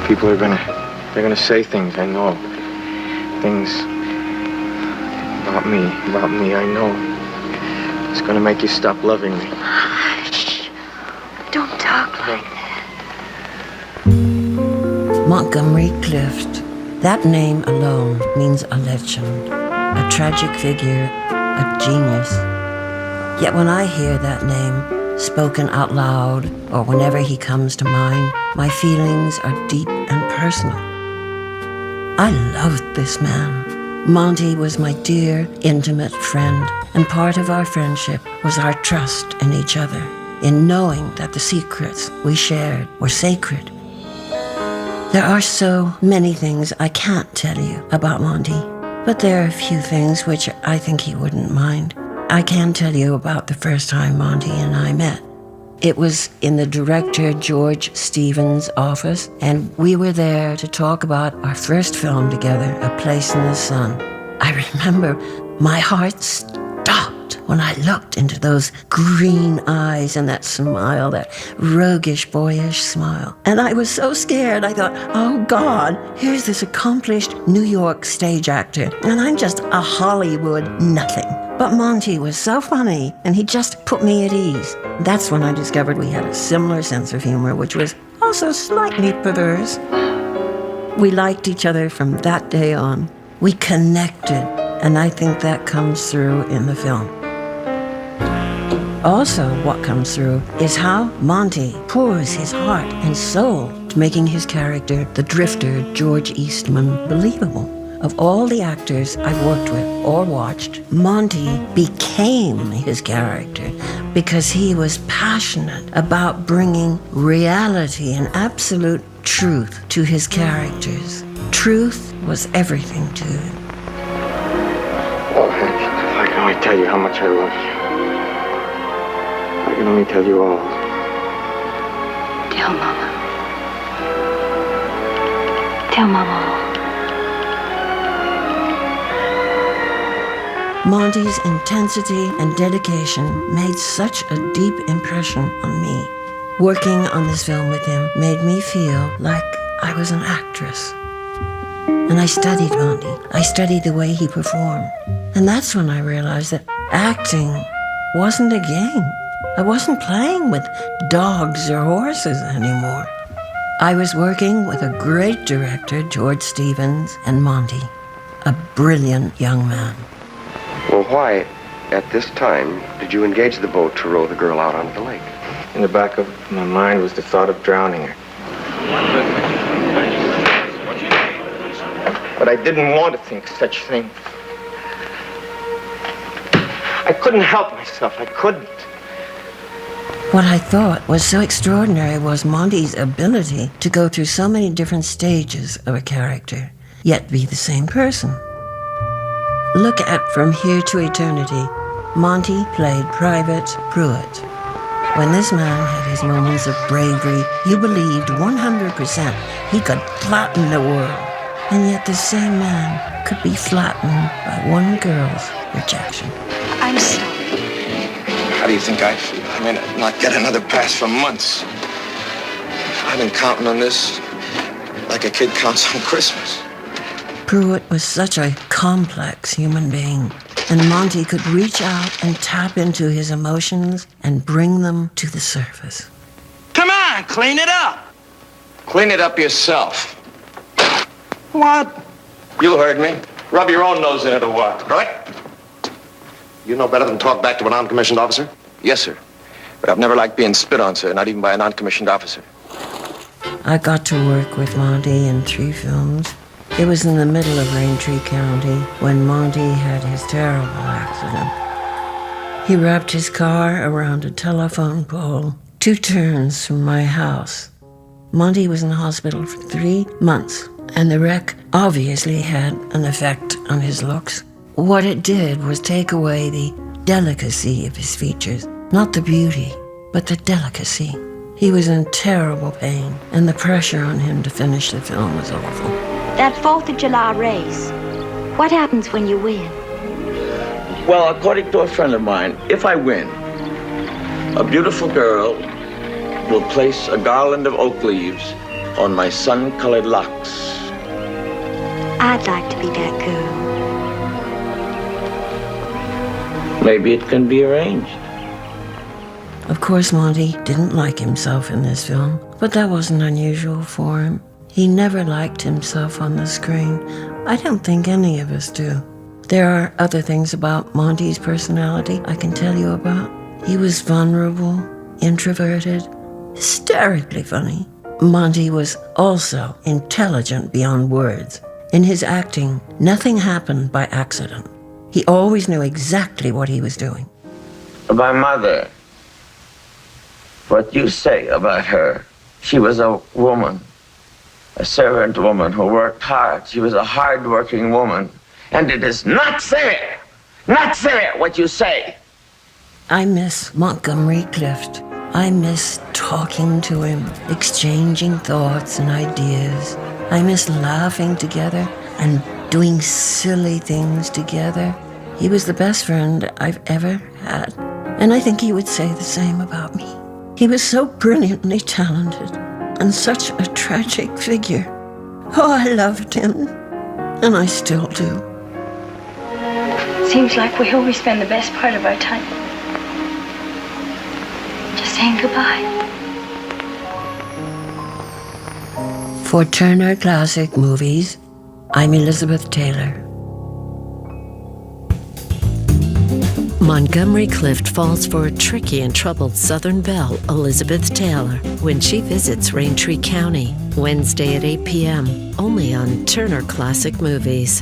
People they're gonna say things, I know. Things about me, I know. It's gonna make you stop loving me. Shh. Don't talk like that. Montgomery Clift. That name alone means a legend, a tragic figure, a genius. Yet when I hear that name spoken out loud, or whenever he comes to mind, my feelings are deep and personal. I loved this man. Monty was my dear, intimate friend, and part of our friendship was our trust in each other, in knowing that the secrets we shared were sacred. There are so many things I can't tell you about Monty, but there are a few things which I think he wouldn't mind. I can tell you about the first time Monty and I met. It was in the director George Stevens' office, and we were there to talk about our first film together, A Place in the Sun. I remember my heart stopped when I looked into those green eyes and that smile, that roguish, boyish smile. And I was so scared, I thought, oh God, here's this accomplished New York stage actor, and I'm just a Hollywood nothing. But Monty was so funny, and he just put me at ease. That's when I discovered we had a similar sense of humor, which was also slightly perverse. We liked each other from that day on. We connected, and I think that comes through in the film. Also, what comes through is how Monty pours his heart and soul to making his character, the drifter George Eastman, believable. Of all the actors I've worked with or watched, Monty became his character because he was passionate about bringing reality and absolute truth to his characters. Truth was everything to him. Oh, I can only tell you how much I love you. I can only tell you all. Tell Mama. Tell Mama all. Monty's intensity and dedication made such a deep impression on me. Working on this film with him made me feel like I was an actress. And I studied Monty. I studied the way he performed. And that's when I realized that acting wasn't a game. I wasn't playing with dogs or horses anymore. I was working with a great director, George Stevens, and Monty, a brilliant young man. Well, why, at this time, did you engage the boat to row the girl out onto the lake? In the back of my mind was the thought of drowning her. But I didn't want to think such things. I couldn't help myself. I couldn't. What I thought was so extraordinary was Monty's ability to go through so many different stages of a character, yet be the same person. Look at From Here to Eternity. Monty played Private Pruitt. When this man had his moments of bravery, you believed 100% he could flatten the world. And yet the same man could be flattened by one girl's rejection. I'm sorry. How do you think I feel? I may not get another pass for months. I've been counting on this like a kid counts on Christmas. Pruitt was such a complex human being, and Monty could reach out and tap into his emotions and bring them to the surface. Come on, clean it up. Clean it up yourself. What? You heard me. Rub your own nose in it or what? Right? You know better than talk back to a non-commissioned officer? Yes, sir. But I've never liked being spit on, sir, not even by a non-commissioned officer. I got to work with Monty in 3 films. It was in the middle of Raintree County when Monty had his terrible accident. He wrapped his car around a telephone pole 2 turns from my house. Monty was in the hospital for 3 months, and the wreck obviously had an effect on his looks. What it did was take away the delicacy of his features, not the beauty, but the delicacy. He was in terrible pain, and the pressure on him to finish the film was awful. That 4th of July race, what happens when you win? Well, according to a friend of mine, if I win, a beautiful girl will place a garland of oak leaves on my sun-colored locks. I'd like to be that girl. Maybe it can be arranged. Of course, Monty didn't like himself in this film, but that wasn't unusual for him. He never liked himself on the screen. I don't think any of us do. There are other things about Monty's personality I can tell you about. He was vulnerable, introverted, hysterically funny. Monty was also intelligent beyond words. In his acting, nothing happened by accident. He always knew exactly what he was doing. My mother, what you say about her, she was a woman, a servant woman who worked hard. She was a hard-working woman. And it is not fair what you say. I miss Montgomery Clift. I miss talking to him, exchanging thoughts and ideas. I miss laughing together and doing silly things together. He was the best friend I've ever had, and I think he would say the same about me. He was so brilliantly talented and such a tragic figure. Oh, I loved him, and I still do. Seems like we always spend the best part of our time just saying goodbye. For Turner Classic Movies, I'm Elizabeth Taylor. Montgomery Clift falls for a tricky and troubled Southern belle, Elizabeth Taylor, when she visits Raintree County, Wednesday at 8 p.m., only on Turner Classic Movies.